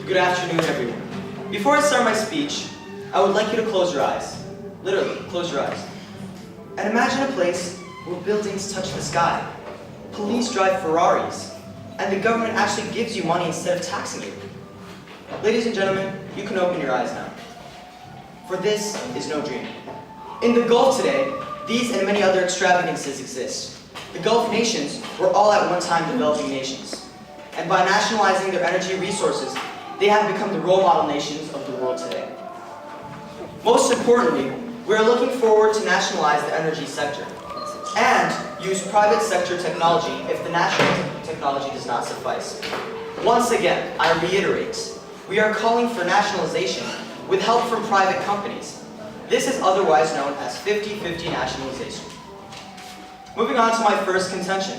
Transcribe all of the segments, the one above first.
Good afternoon, everyone. Before I start my speech, I would like you to close your eyes. Literally, close your eyes. And imagine a place where buildings touch the sky, police drive Ferraris, and the government actually gives you money instead of taxing you. Ladies and gentlemen, you can open your eyes now. For this is no dream. In the Gulf today, these and many other extravagances exist. The Gulf nations were all at one time developing nations. And by nationalizing their energy resources, they have become the role model nations of the world today. Most importantly, we are looking forward to nationalize the energy sector and use private sector technology if the national technology does not suffice. Once again, I reiterate, we are calling for nationalization with help from private companies. This is otherwise known as 50-50 nationalization. Moving on to my first contention.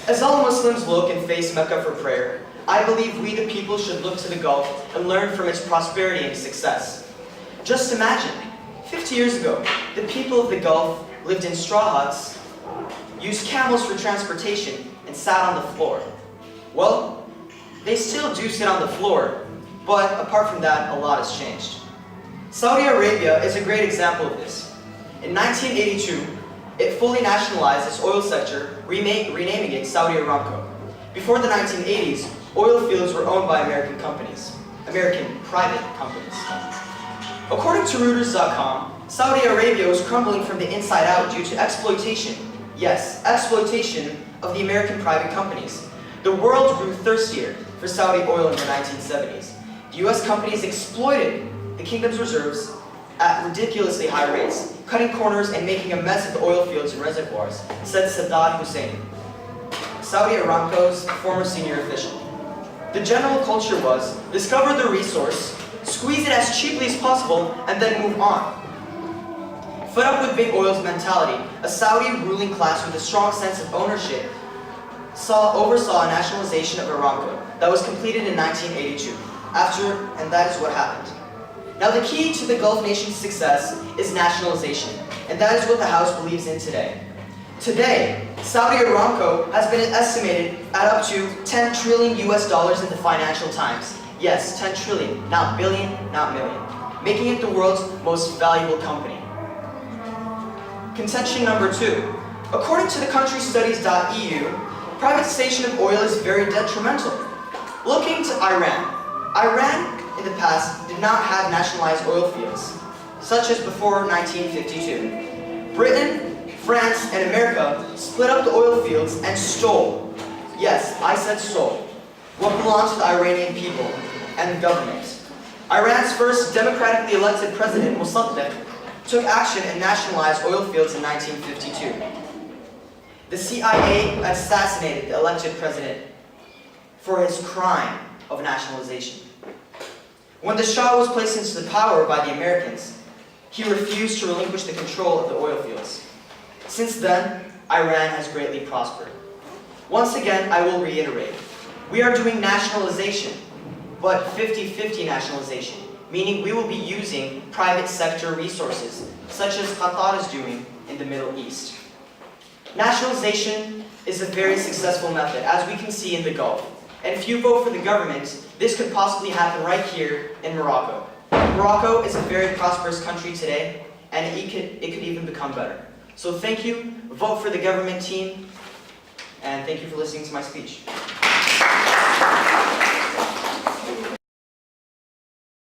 As all Muslims look and face Mecca for prayer, I believe we the people should look to the Gulf and learn from its prosperity and success. Just imagine, 50 years ago, the people of the Gulf lived in straw huts, used camels for transportation, and sat on the floor. Well, they still do sit on the floor, but apart from that, a lot has changed. Saudi Arabia is a great example of this. In 1982, it fully nationalized its oil sector, renaming it Saudi Aramco. Before the 1980s, oil fields were owned by American private companies. According to Reuters.com, Saudi Arabia was crumbling from the inside out due to exploitation, yes, exploitation of the American private companies. The world grew thirstier for Saudi oil in the 1970s. The US companies exploited the kingdom's reserves at ridiculously high rates, cutting corners and making a mess of the oil fields and reservoirs, said Saddam Hussein, Saudi Aramco's former senior official. The general culture was, discover the resource, squeeze it as cheaply as possible, and then move on. Fed up with big oil's mentality, a Saudi ruling class with a strong sense of ownership oversaw a nationalization of Aramco that was completed in 1982. And that is what happened. Now the key to the Gulf nation's success is nationalization, and that is what the House believes in today. Today, Saudi Aramco has been estimated at up to $10 trillion in the Financial Times. Yes, 10 trillion, not billion, not million, making it the world's most valuable company. Contention number 2. According to the countrystudies.eu, privatization of oil is very detrimental. Looking to Iran. Iran, in the past, did not have nationalized oil fields, such as before 1952. Britain, France, and America split up the oil fields and stole, yes, I said stole, what belonged to the Iranian people and the government. Iran's first democratically elected president, Mossadegh, took action and nationalized oil fields in 1952. The CIA assassinated the elected president for his crime of nationalization. When the Shah was placed into the power by the Americans, he refused to relinquish the control of the oil fields. Since then, Iran has greatly prospered. Once again, I will reiterate, we are doing nationalization, but 50-50 nationalization, meaning we will be using private sector resources, such as Qatar is doing in the Middle East. Nationalization is a very successful method, as we can see in the Gulf. And if you vote for the government, this could possibly happen right here in Morocco. Morocco is a very prosperous country today, and it could even become better. So thank you, vote for the government team, and thank you for listening to my speech.